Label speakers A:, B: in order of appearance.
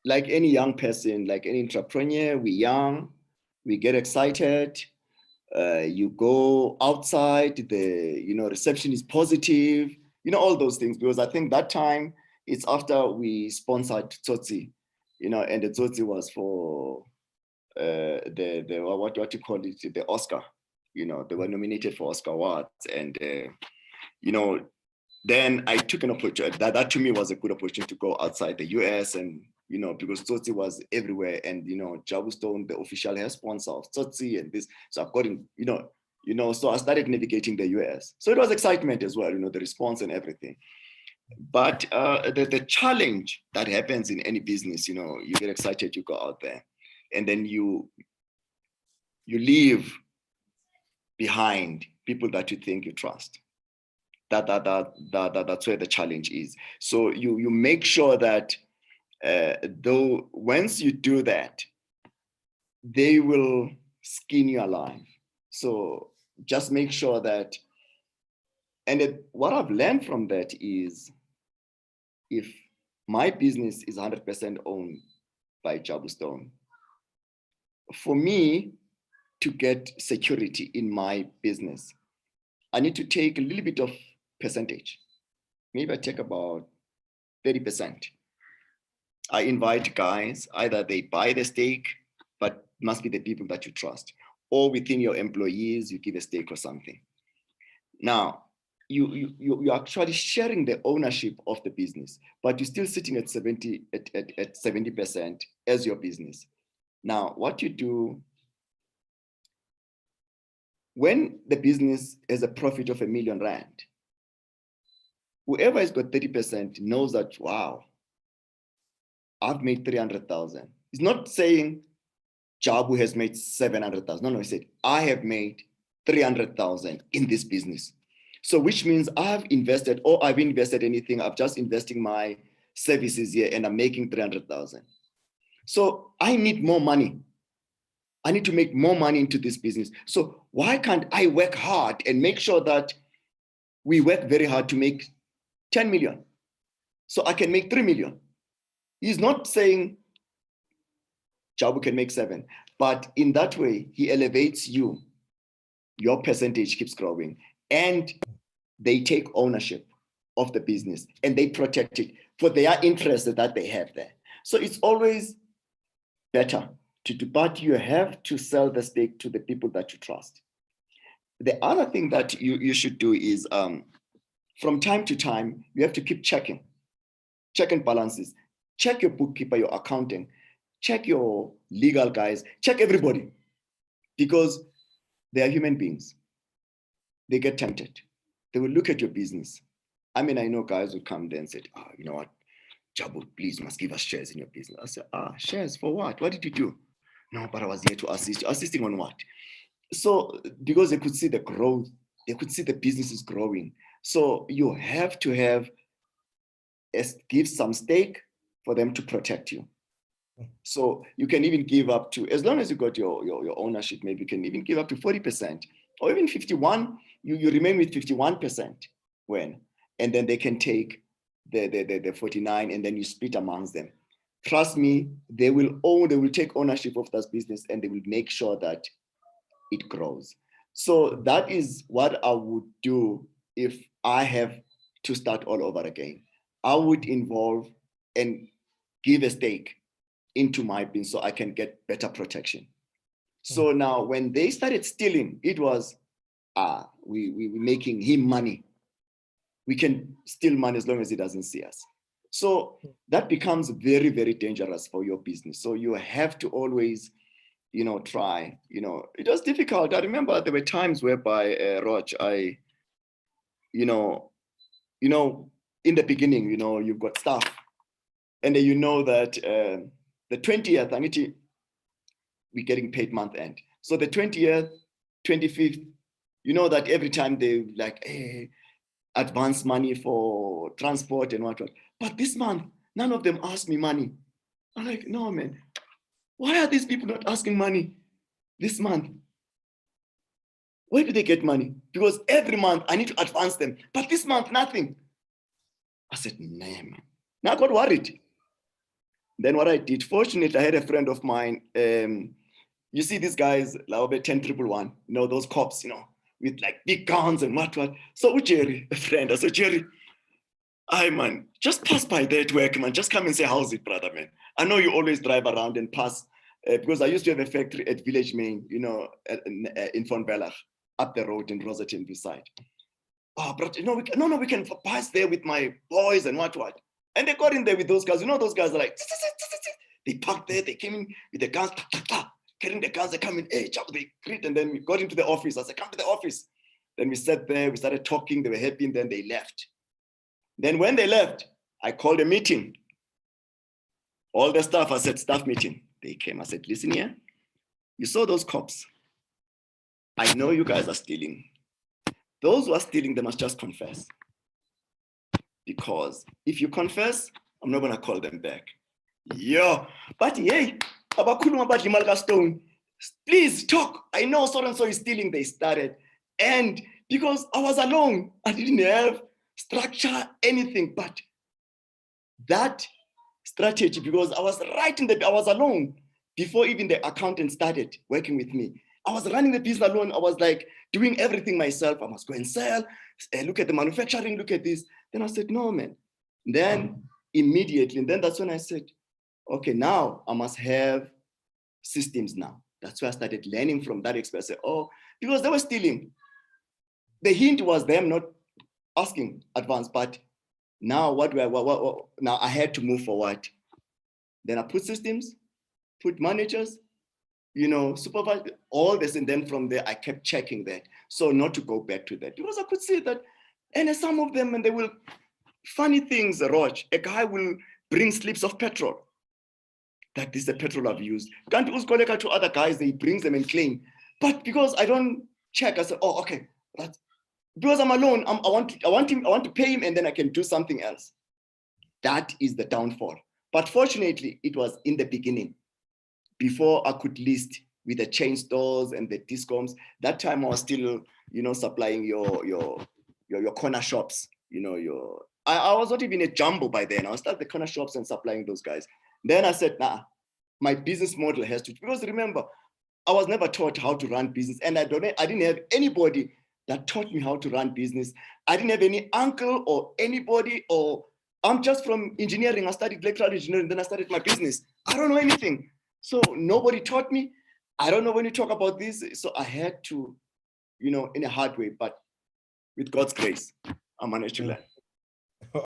A: like any young person, like any entrepreneur, we're young, we get excited. You go outside, the reception is positive, all those things. Because I think that time it's after we sponsored Tsotsi, and the Tsotsi was for the what you call it, the Oscar. They were nominated for Oscar awards, and you know then I took an opportunity. That to me was a good opportunity to go outside the US, and because Tsotsi was everywhere, and Jabu Stone, the official hair sponsor of Tsotsi, and this. So I've got in, so I started navigating the US. So it was excitement as well, the response and everything. But the challenge that happens in any business, you get excited, you go out there, and then you leave behind people that you think you trust. That's where the challenge is. So you make sure that though once you do that, they will skin you alive. So just make sure that, and what I've learned from that is, if my business is 100% owned by Jabu Stone, for me to get security in my business, I need to take a little bit of percentage. Maybe I take about 30%. I invite guys, either they buy the stake, but must be the people that you trust, or within your employees, you give a stake or something. Now, you're actually sharing the ownership of the business, but you're still sitting at 70% as your business. Now, what you do when the business has a profit of R1 million, whoever has got 30% knows that, wow, I've made 300,000. It's not saying Jabu has made 700,000. No, he said, I have made 300,000 in this business. So which means I've invested, or I've invested anything, I've just investing my services here and I'm making 300,000. So I need more money. I need to make more money into this business. So why can't I work hard and make sure that we work very hard to make 10 million? So I can make 3 million. He's not saying Jabu can make 7, but in that way, he elevates you. Your percentage keeps growing, and they take ownership of the business and they protect it for their interest that they have there. So it's always better to do, but you have to sell the stake to the people that you trust. The other thing that you should do is from time to time, you have to keep checking balances. Check your bookkeeper, your accounting, check your legal guys, check everybody, because they are human beings. They get tempted. They will look at your business. I mean, I know guys would come there and say, you know what, Jabu, please must give us shares in your business. I said, shares for what? What did you do? No, but I was here to assist you. Assisting on what? So because they could see the growth, they could see the business is growing. So you have to give some stake for them to protect you. So you can even give up to, as long as you got your ownership, maybe you can even give up to 40% or even 51. You remain with 51% and then they can take the 49 and then you split amongst them. Trust me, they will take ownership of this business and they will make sure that it grows. So that is what I would do if I have to start all over again. I would involve and give a stake into my business so I can get better protection. So now when they started stealing, it was, we making him money. We can steal money as long as he doesn't see us. So that becomes very, very dangerous for your business. So you have to always, try, it was difficult. I remember there were times whereby, Rog, in the beginning, you've got staff and then that the 20th, we're getting paid month end. So the 20th, 25th, that every time they like, hey, advance money for transport and what. But this month, none of them asked me money. I'm like, no, man, why are these people not asking money this month? Where do they get money? Because every month I need to advance them, but this month, nothing. I said, nah, man. Now I got worried. Then what I did, fortunately, I had a friend of mine. You see these guys, like 10,111, those cops, with like big guns and what. So Jerry, a friend, I said, Jerry, man, just pass by there at work, man. Just come and say, how's it, brother, man? I know you always drive around and pass, because I used to have a factory at Village Main, in Von Bellach, up the road in Rosetton beside. Oh, but we can pass there with my boys and what. And they got in there with those guys. Those guys are like, they parked there, they came in with the guns, carrying the guns, they come in, hey, Jabu, they greet, and then we got into the office. I said, come to the office. Then we sat there, we started talking, they were happy, and then they left. Then when they left, I called a meeting. All the staff, I said, staff meeting. They came, I said, listen here, you saw those cops. I know you guys are stealing. Those who are stealing, they must just confess. Because if you confess, I'm not gonna call them back. Yeah, but hey, Stone, please talk. I know so-and-so is stealing, they started. And because I was alone, I didn't have structure, anything, but that strategy, because I was I was alone before even the accountant started working with me. I was running the business alone. I was like doing everything myself. I must go and sell, look at the manufacturing, look at this. Then I said, no, man. Then immediately, and then that's when I said, okay, now I must have systems now. That's why I started learning from that experience. Oh, because they were stealing. The hint was them not asking advance, but now now I had to move forward. Then I put systems, put managers, supervise all this, and then from there I kept checking that. So not to go back to that, because I could see that, and some of them, and they will, funny things, Roach, a guy will bring slips of petrol. That this is the petrol I've used. Can't use collect to other guys, they brings them and claim. But because I don't check, I said, oh, okay, that's because I'm alone. I want to pay him, and then I can do something else. That is the downfall. But fortunately, it was in the beginning, before I could list with the chain stores and the discoms. That time I was still, supplying your corner shops. I was not even a jumbo by then. I was at the corner shops and supplying those guys. Then I said, nah, my business model has to, because remember, I was never taught how to run business, and I didn't have anybody that taught me how to run business. I didn't have any uncle or anybody, or I'm just from engineering. I studied electrical engineering, then I started my business. I don't know anything. So nobody taught me. I don't know when you talk about this. So I had to, in a hard way, but with God's grace, I managed to learn.